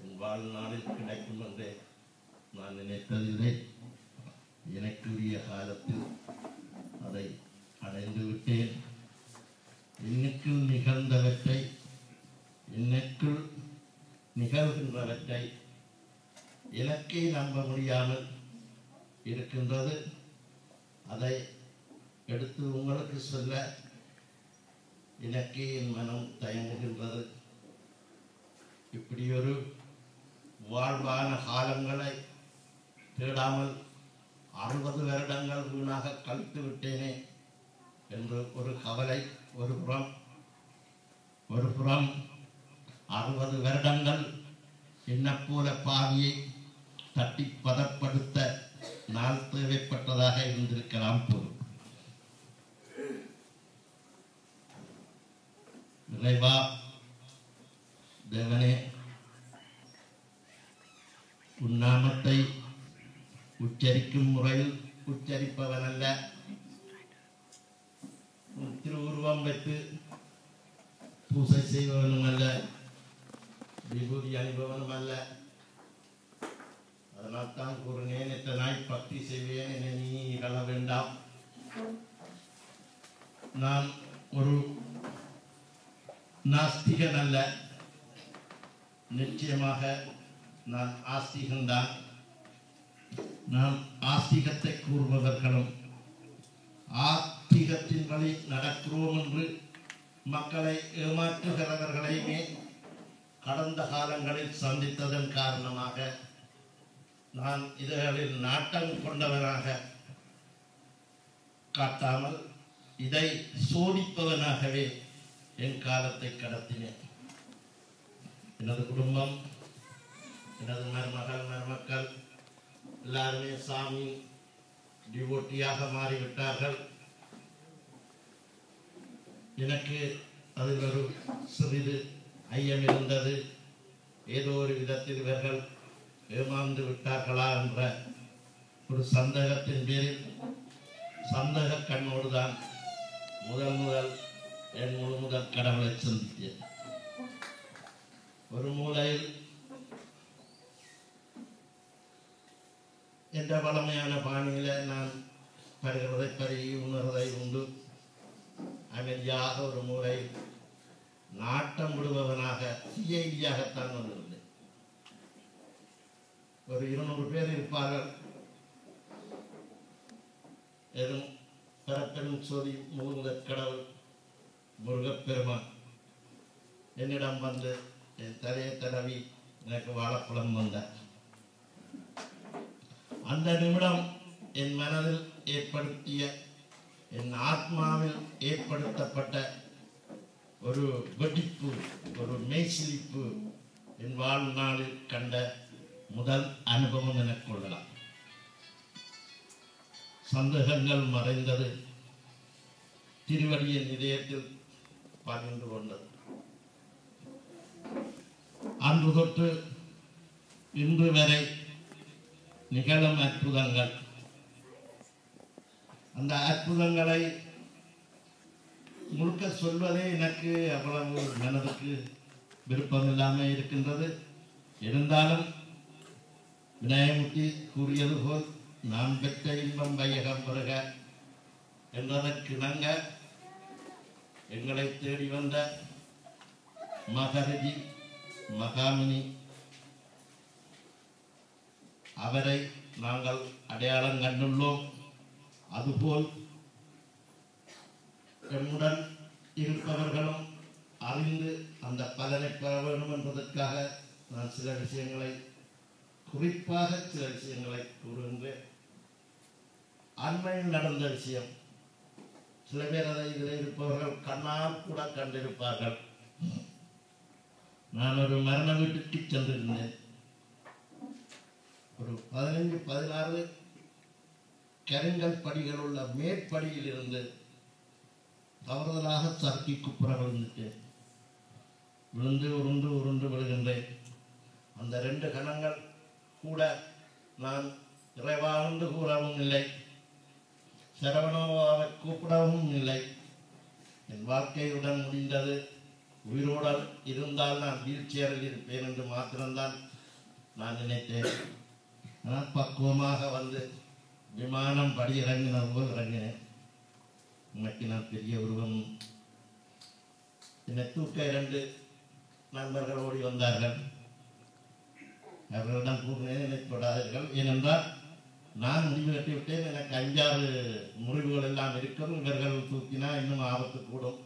என் வாழ்நாளில் கிடைக்கும் என்றே நான் நினைத்ததில்லை. எனக்குரிய காலத்தில் அதை அடைந்து விட்டேன். என்னுக்குள் நிகழ்ந்தவற்றை, என்னுக்குள் நிகழ்கின்றவற்றை எனக்கே நம்ப முடியாமல் இருக்கின்றது. அதை எடுத்து உங்களுக்கு சொல்ல எனக்கே என் மனம் தயங்குகின்றது. இப்படி ஒரு வாழ்வான காலங்களை தேடாமல் 60 வருடங்கள் வீணாக கழித்து விட்டேனே என்று ஒரு கவலை. ஒரு புறம் 60 வருடங்கள் என்ன போல பாவியை தட்டி பதப்படுத்த நாள் தேவைப்பட்டதாக இருந்திருக்கலாம் போலும். இறைவா, தேவனே, உன் நாமத்தை உச்சரிக்கும் முறையில் உச்சரிப்பவன் அல்ல, திருவுருவம் வைத்து பூசை செய்பவனும் அல்ல, விபூதி அணிபவனும் அல்ல. அதனால் தான் கூறினேன், எத்தனாய் பக்தி செய்வேன் என நீ இகழ வேண்டாம். நான் ஒரு நாஸ்திகன் அல்ல, நிச்சயமாக நான் ஆஸ்திகன்தான். நாம் ஆஸ்திகத்தை கூறுபவர்களும் ஆஸ்திகத்தின் வழி நடக்கிறோம் என்று மக்களை ஏமாற்றுகிறவர்களையுமே கடந்த காலங்களில் சந்தித்ததன் காரணமாக நான் இதழில் நாட்டம் கொண்டவனாக காட்டாமல் இதை சோதிப்பவனாகவே என் காலத்தை கடத்தினேன். எனது குடும்பம், எனது மருமக்கள் எல்லாருமே சாமி டிவோட்டியாக மாறிவிட்டார்கள். எனக்கு அதில் ஒரு சிறிது ஐயம் இருந்தது. ஏதோ ஒரு விதத்தில் இவர்கள் ஏமாந்து விட்டார்களா என்ற ஒரு சந்தேகத்தின் பேரில் சந்தேக கண்ணோடு தான் முதல் என் முதல் கடவுளை சந்தித்தேன். ஒரு மூலையில் என்ற வளமையான பாணியில நான் பருகிறதை பருகி உணர்வதை உண்டு. அமைதியாக ஒரு மூலையில் நாட்டம் விடுபவனாக சிஐடியாகத்தான் வந்திருந்தேன். ஒரு 200 பேர் இருப்பார்கள். எதுவும் பிறப்பெரும் சோதி முருகத் கடவுள் முருகப்பெருமான் என்னிடம் வந்து என் தலையை தடவி எனக்கு வாழைப்பழம் வந்தார். அந்த நிமிடம் என் மனதில் ஏற்படுத்திய, என் ஆத்மாவில் ஏற்படுத்தப்பட்ட ஒரு வெடிப்பு, ஒரு மெய்சிலிப்பு என் வாழ்நாளில் கண்ட முதல் அனுபவம் என கொள்ளலாம். சந்தேகங்கள் மறைந்தது, திருவடியின் இதயத்தில் பகிர்ந்து கொண்டது. அன்று தொட்டு இன்று வரை நிகழும் அற்புதங்கள், அந்த அற்புதங்களை முழுக்க சொல்வதே எனக்கு அவ்வளவு மனதுக்கு விருப்பம் இல்லாமல் இருக்கின்றது. இருந்தாலும் விநாயகமூர்த்தி கூறியது போல் நாம் பெற்ற இன்பம் வையகம் பெறுக என்பதற்கிணங்க எங்களை தேடி வந்த மகரிஜி மகாமினி அவரை நாங்கள் அடையாளம் கண்டுள்ளோம். அதுபோல் எம்முடன் இருப்பவர்களும் அறிந்து அந்த பலனை பெற வேண்டும் என்பதற்காக நான் சில விஷயங்களை, குறிப்பாக சில விஷயங்களை கூறுகின்றேன். அண்மையில் நடந்த விஷயம், சில பேர் அதை இதில் இருப்பவர்கள் கண்ணால் கூட கண்டிருப்பார்கள். நான் ஒரு மரண வீட்டுக்கு சென்றிருந்தேன். ஒரு 15-16 கருங்கல் படிகள் உள்ள மேற்படியில் இருந்து தவறுதலாக சறுக்கி குப்புற விழுந்துட்டேன். விழுந்து உருண்டு விழுகின்றேன். அந்த 2 கணங்கள் கூட நான் இறைவாழ்ந்து கூறவும் இல்லை, சரவணாவை கூப்பிடவும் இல்லை. என் வாழ்க்கையுடன் முடிந்தது. உயிரோடு இருந்தால் நான் வீல் சேரில் இருப்பேன் என்று மாத்திரம்தான் நான் நினைத்தேன். ஆனால் பக்குவமாக வந்து விமானம் படி இறங்கின போல் இறங்கினேன். இன்னைக்கு நான் பெரிய உருவம். என்னை தூக்க 2 நண்பர்கள் ஓடி வந்தார்கள். அவர்களிடம் கூறினேன், என்னை தொடாதீர்கள், ஏனென்றால் நான் முடிவு கட்டிவிட்டேன். எனக்கு 5-6 முறிவுகள் எல்லாம் இருக்கும், இவர்கள் தூக்கினா இன்னும் ஆபத்து கூடும்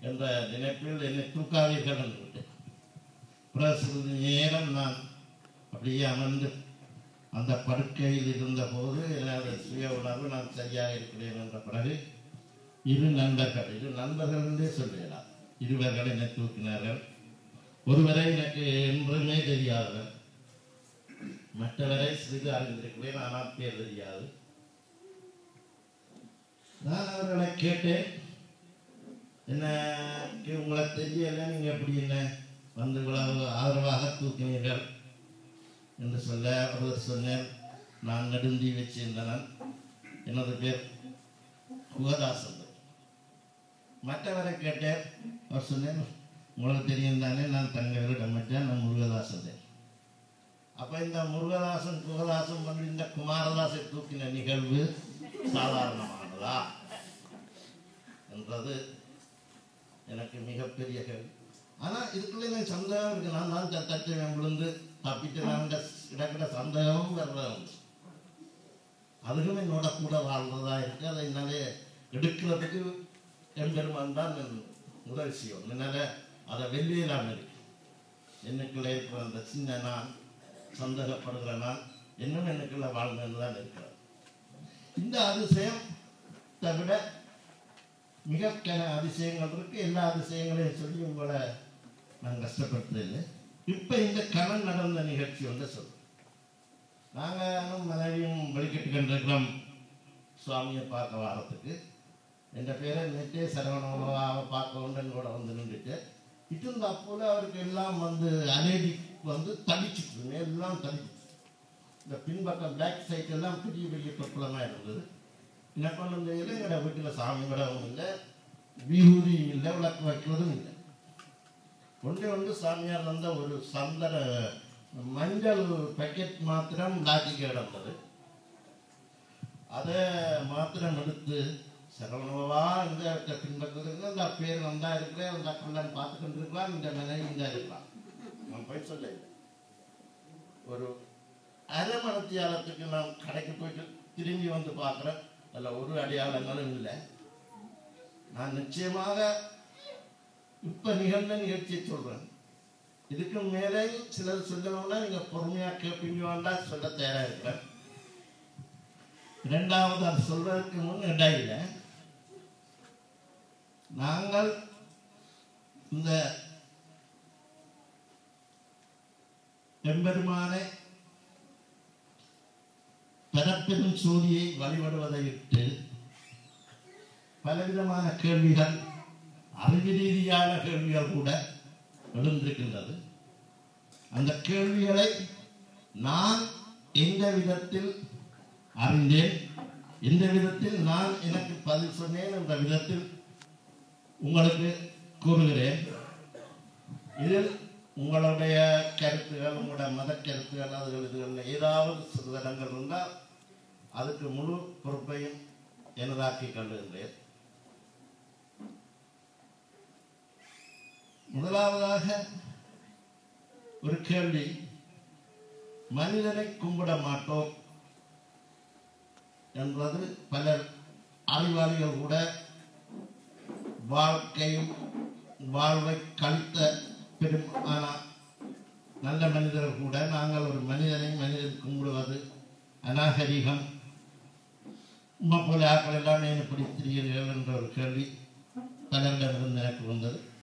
என்ற நினைப்பில் என்னை தூக்காதீர்கள் என்று விட்டேன். பிறகு சிறிது நேரம் நான் அப்படியே அமர்ந்து அந்த படுக்கையில் இருந்த போது எனது சுய உணர்வு நான் சரியாக இருக்கிறேன் என்ற பிறகு 2 நண்பர்கள் என்றே சொல்லிடலாம். இருவர்கள் என்னை தூக்கினார்கள். ஒருவரை எனக்கு என்றுமே தெரியாதவர், மற்றவரை சிறிது அறிந்திருக்கிறேன், ஆனால் பேர் தெரியாது. நான் அவர்களை கேட்டேன், என்ன உங்களை தெரியல, நீங்க எப்படி என்ன வந்து இவ்வளவு ஆதரவாக தூக்கினீர்கள் என்று சொல்ல, அவர் சொன்னார், நான் நெடுந்தி வச்சிருந்தனன், எனது பேர் குகதாசன். மற்றவரை கேட்டேன், அவர் சொன்னேன், உங்களுக்கு தெரியும் தானே, நான் தங்களிடம் மச்சான், நான் முருகதாசன். அப்ப இந்த முருகதாசன் குகதாசன் வந்து இந்த குமாரதாசை தூக்கின நிகழ்வு சாதாரணமானதா என்றது எனக்கு மிகப்பெரிய கேள்வி. ஆனா இதுக்குள்ள எனக்கு சந்தேகம் இருக்கு. நான் தான் தட்டை விழுந்து தப்பிட்டு நான் இடக்கிற சந்தேகமும் வர்றேன். அதுவும் என்னோட கூட வாழ்றதா இருக்கு. அதை என்னாலே எடுக்கிறதுக்கு எம்பெருமான் தான் உதவி செய்யும். என்னால அதை வெள்ளியெல்லாம் இருக்கு. என்னுக்குள்ள இருக்கிற அந்த சின்ன நான் சந்தேகப்படுகிற நான் இன்னும் எனக்குள்ள வாழ்ந்தது தான் இருக்கிறேன். இந்த அதிசயத்தை விட மிக அதிசயங்கள் இருக்கு. எல்லா அதிசயங்களையும் சொல்லி உங்களை நான் கஷ்டப்படுத்ததில்லை. இப்ப இந்த கடன் நடந்த நிகழ்ச்சி வந்து சொல்றேன். நாங்களும் மனைவியும் வெளிக்கிட்டு கொண்டிருக்கிறோம் சுவாமியை பார்க்க வாரத்துக்கு. என் பேரை நேற்றே சரவணாவை பார்க்க உண்டு கூட வந்து நின்றுட்டு இருந்தா போல அவருக்கு எல்லாம் வந்து அலேடி வந்து தடிச்சுட்டு எல்லாம் தடிச்சு. இந்த பின்பக்கம் பேக் சைட் எல்லாம் பெரிய பெரிய கொப்பளமா இருந்தது. எனக்கு ஒன்றும் தெரியல. எங்களோட வீட்டில் சாமி விடவும் இல்லை, விபூதியும் இல்லை, விளக்கு வைக்கிறதும் இல்லை. ஒன்று சாமியார் வந்த ஒரு சந்தன மஞ்சள் பேக்கெட் மாத்திரம் லாட்டிக்கு கிடந்தது. அதை மாத்திரம் எடுத்து சரவணவா இந்த பின்பக்கத்துக்கு இந்த பேர் வந்தா இருக்கிறேன், அந்த கல்லன் பார்த்துக்கிட்டு இருக்கலாம், இந்த மனைவி இந்த இருக்கலாம். நான் போய் சொல்ல ஒரு அரை மணத்தியாலத்துக்கு நான் கடைக்கு போயிட்டு திரும்பி வந்து பார்க்குறேன். அதில் ஒரு அடையாளங்களும் இல்லை. நான் நிச்சயமாக இப்ப நிகழ்ந்த நிகழ்ச்சியை சொல்றேன். இதுக்கு மேலே சிலர் சொல்லணும்னா நீங்க பொறுமையா கேட்பீங்க, வேண்டாம் சொல்ல தயாரா இருக்கிறேன். 2வது அது சொல்றதுக்கு முன் இடையில நாங்கள் இந்த எம்பெருமானை பெறப்பெரும் சூரியை வழிபடுவதை விட்டு பலவிதமான கேள்விகள், அறிவு ரீதியான கேள்விகள் கூட எழுந்திருக்கின்றது. அந்த கேள்விகளை நான் எந்த விதத்தில் அறிந்தேன், எந்த விதத்தில் நான் எனக்கு பதில் சொன்னேன் என்ற விதத்தில் உங்களுக்கு கூறுகிறேன். இதில் உங்களுடைய கருத்துகள், உங்களுடைய மத கருத்துகள், அதுகள் இதுகளில் ஏதாவது சிறுதடங்கள் இருந்தால் அதுக்கு முழு பொறுப்பையும் எனதாக்கி கொள்கின்றேன். முதலாவதாக ஒரு கேள்வி, மனிதனை கும்பிட மாட்டோம் என்பது பலர் அறிவாளிகள் கூட வாழ்வை கழித்த பெருமான நல்ல மனிதர்கள் கூட நாங்கள் ஒரு மனிதன் கும்பிடுவது அநாகரிகம், போல ஆக்கள் எல்லாமே எப்படி திரிகிறீர்கள் என்ற ஒரு கேள்வி பலரிடமிருந்து எனக்கு வந்தது.